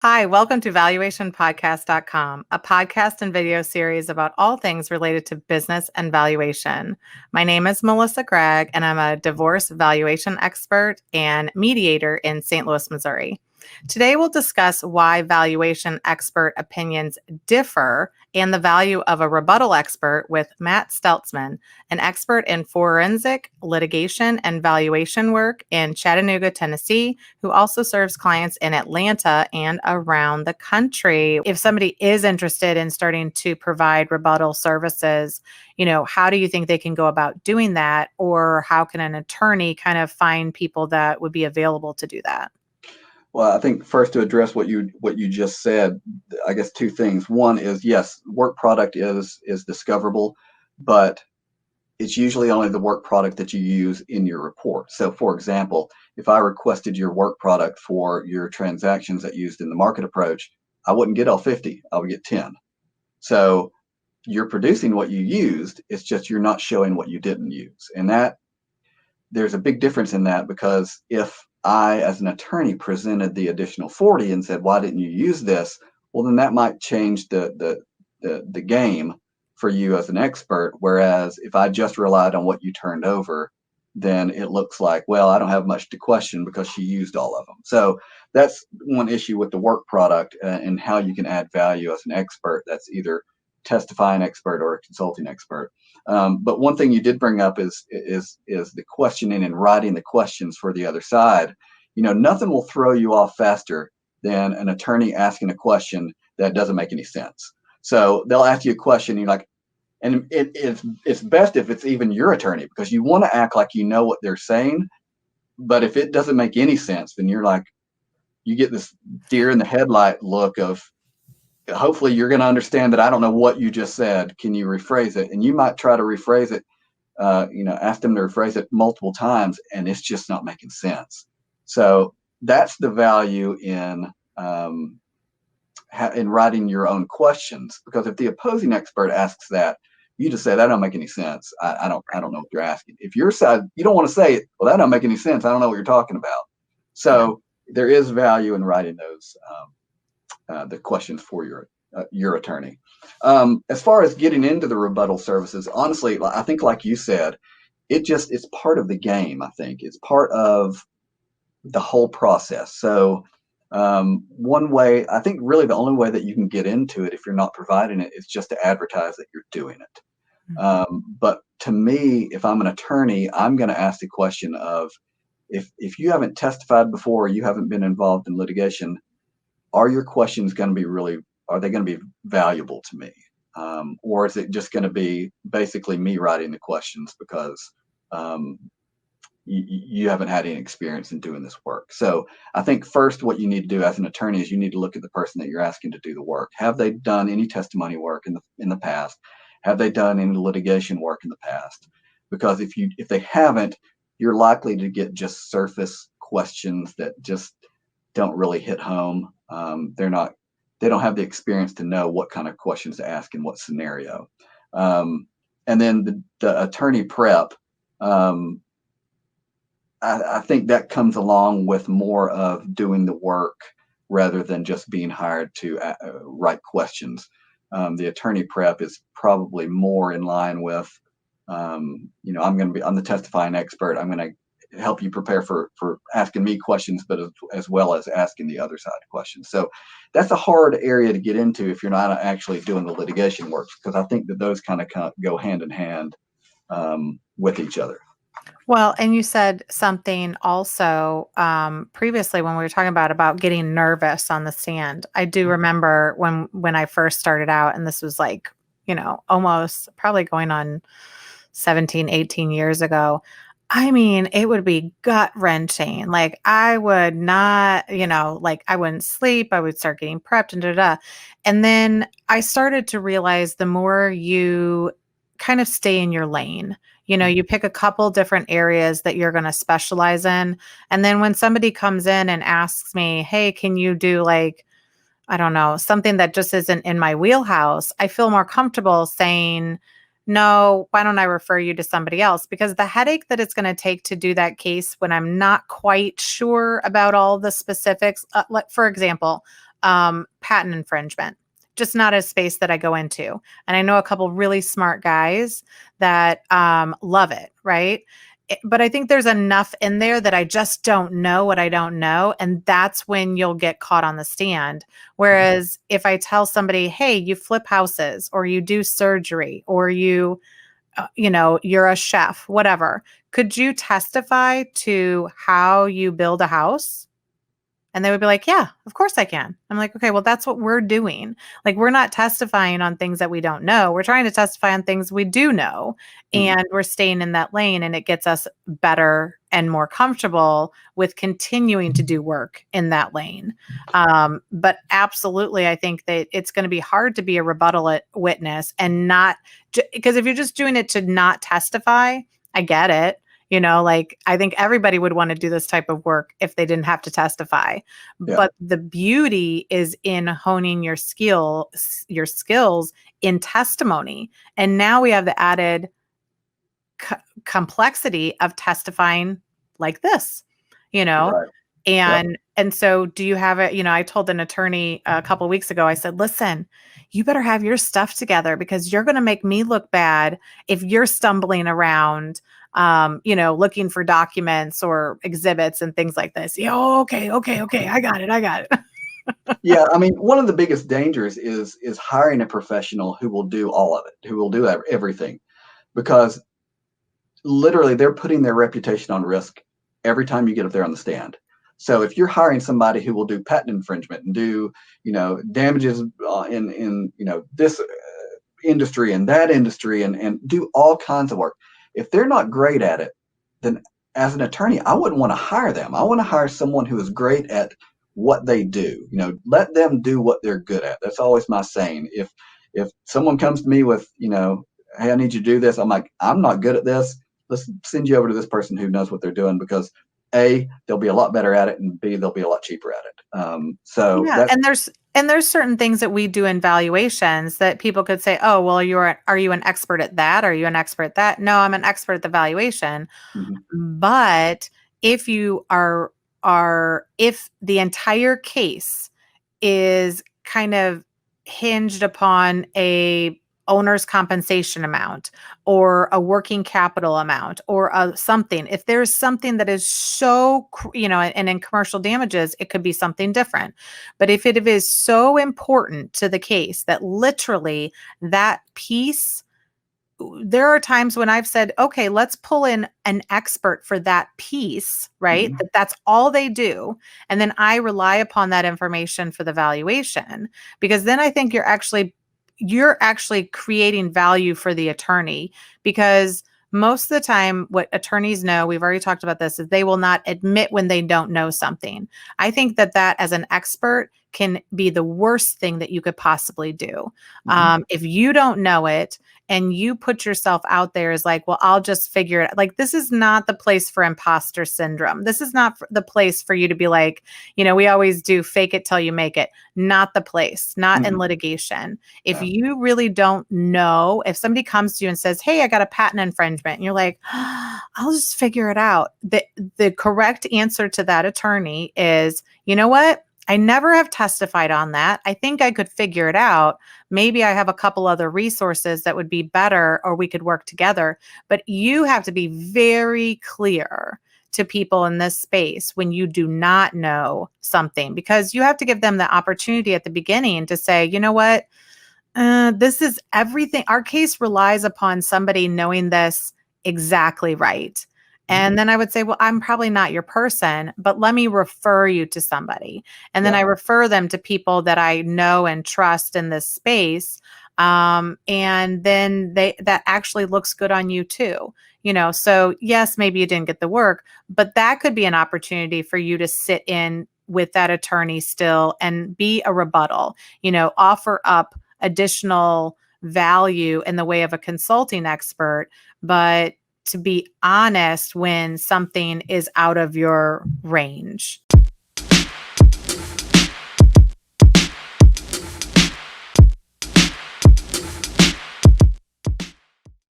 Hi, welcome to valuationpodcast.com, a podcast and video series about all things related to business and valuation. My name is Melissa Gragg, and I'm a divorce valuation expert and mediator in St. Louis, Missouri. Today, we'll discuss why valuation expert opinions differ and the value of a rebuttal expert with Matt Stelzman, an expert in forensic, litigation, and valuation work in Chattanooga, Tennessee, who also serves clients in Atlanta and around the country. If somebody is interested in starting to provide rebuttal services, how do you think they can go about doing that? Or how can an attorney kind of find people that would be available to do that? Well, I think first to address what you just said, I guess two things. One is, yes, work product is discoverable, but it's usually only the work product that you use in your report. So for example, if I requested your work product for your transactions that used in the market approach, I wouldn't get all 50, I would get 10. So you're producing what you used, it's just you're not showing what you didn't use. And that there's a big difference in that, because if I, as an attorney, presented the additional 40 and said, why didn't you use this? Well, then that might change the game for you as an expert. Whereas if I just relied on what you turned over, then it looks like, well, I don't have much to question because she used all of them. So that's one issue with the work product and how you can add value as an expert. That's either testifying expert or a consulting expert. But one thing you did bring up is the questioning and writing the questions for the other side. Nothing will throw you off faster than an attorney asking a question that doesn't make any sense. So they'll ask you a question, you're like, and it's best if it's even your attorney, because you want to act like you know what they're saying. But if it doesn't make any sense, then you're like, you get this deer in the headlight look of, hopefully you're going to understand that I don't know what you just said. Can you rephrase it? And you might try to rephrase it, ask them to rephrase it multiple times, and it's just not making sense. So that's the value in writing your own questions, because if the opposing expert asks that, you just say, that don't make any sense. I don't know what you're asking. If your side, you don't want to say it, well, that don't make any sense. I don't know what you're talking about. So there is value in writing those the questions for your attorney. As far as getting into the rebuttal services, honestly, I think like you said, it's part of the game. I think it's part of the whole process. So one way, I think really the only way that you can get into it if you're not providing it is just to advertise that you're doing it. But to me, if I'm an attorney, I'm going to ask the question of, if you haven't testified before, or you haven't been involved in litigation, are your questions going to be are they going to be valuable to me? Or is it just going to be basically me writing the questions because you haven't had any experience in doing this work? So I think first what you need to do as an attorney is you need to look at the person that you're asking to do the work. Have they done any testimony work in the past? Have they done any litigation work in the past? Because if they haven't, you're likely to get just surface questions that just don't really hit home. They don't have the experience to know what kind of questions to ask in what scenario. And then the attorney prep, I think that comes along with more of doing the work rather than just being hired to write questions. The attorney prep is probably more in line with, I'm the testifying expert. I'm going to help you prepare for asking me questions, but as well as asking the other side questions. So that's a hard area to get into if you're not actually doing the litigation work, because I think that those kind of go hand in hand with each other. Well, and you said something also previously when we were talking about getting nervous on the stand. I do remember when I first started out, and this was like, almost probably going on 17, 18 years ago. I mean, it would be gut wrenching. Like I would not, I wouldn't sleep. I would start getting prepped and da. And then I started to realize the more you kind of stay in your lane, you pick a couple different areas that you're going to specialize in. And then when somebody comes in and asks me, hey, can you do I don't know, something that just isn't in my wheelhouse, I feel more comfortable saying, no, why don't I refer you to somebody else? Because the headache that it's going to take to do that case when I'm not quite sure about all the specifics, like for example, patent infringement, just not a space that I go into. And I know a couple really smart guys that love it, right? But I think there's enough in there that I just don't know what I don't know. And that's when you'll get caught on the stand. Whereas if I tell somebody, hey, you flip houses or you do surgery or you're a chef, whatever, could you testify to how you build a house? And they would be like, yeah, of course I can. I'm like, okay, well, that's what we're doing. Like, we're not testifying on things that we don't know. We're trying to testify on things we do know. Mhm. And we're staying in that lane, and it gets us better and more comfortable with continuing to do work in that lane. But absolutely, I think that it's going to be hard to be a rebuttal witness and not, because if you're just doing it to not testify, I get it. Like, I think everybody would want to do this type of work if they didn't have to testify. Yeah. But the beauty is in honing your skills in testimony. And now we have the added complexity of testifying like this, you know? Right. And so do you have it? I told an attorney a couple of weeks ago, I said, listen, you better have your stuff together because you're going to make me look bad if you're stumbling around, looking for documents or exhibits and things like this. Yeah, okay. I got it. Yeah, I mean, one of the biggest dangers is hiring a professional who will do all of it, who will do everything, because literally they're putting their reputation on risk every time you get up there on the stand. So if you're hiring somebody who will do patent infringement and do, damages in this industry and that industry and do all kinds of work, if they're not great at it, then as an attorney, I wouldn't want to hire them. I want to hire someone who is great at what they do. Let them do what they're good at. That's always my saying. If someone comes to me with, hey, I need you to do this, I'm like, I'm not good at this. Let's send you over to this person who knows what they're doing, because A, they'll be a lot better at it, and B, they'll be a lot cheaper at it. So Yeah, that's and there's certain things that we do in valuations that people could say, "Oh, well, are you an expert at that? Are you an expert at that?" No, I'm an expert at the valuation. mhm, But if you if the entire case is kind of hinged upon a owner's compensation amount or a working capital amount or something, if there's something that is so, and in commercial damages, it could be something different. But if it is so important to the case that literally that piece, there are times when I've said, okay, let's pull in an expert for that piece, right? mhm, That's all they do. And then I rely upon that information for the valuation, because then I think you're actually creating value for the attorney, because most of the time what attorneys know, we've already talked about this, is they will not admit when they don't know something. I think that as an expert can be the worst thing that you could possibly do. mhm. If you don't know it and you put yourself out there as like, well, I'll just figure it out. Like, this is not the place for imposter syndrome. This is not the place for you to be like, we always do fake it till you make it. Not the place, not in Mhm. litigation. If Yeah. you really don't know, if somebody comes to you and says, hey, I got a patent infringement, and you're like, I'll just figure it out. The correct answer to that attorney is, you know what? I never have testified on that. I think I could figure it out. Maybe I have a couple other resources that would be better, or we could work together. But you have to be very clear to people in this space when you do not know something, because you have to give them the opportunity at the beginning to say, you know what? This is everything. Our case relies upon somebody knowing this exactly right. Mhm. And then I would say, well, I'm probably not your person, but let me refer you to somebody. And then Yeah. I refer them to people that I know and trust in this space. And then that actually looks good on you too. So yes, maybe you didn't get the work, but that could be an opportunity for you to sit in with that attorney still and be a rebuttal, offer up additional value in the way of a consulting expert, but to be honest when something is out of your range.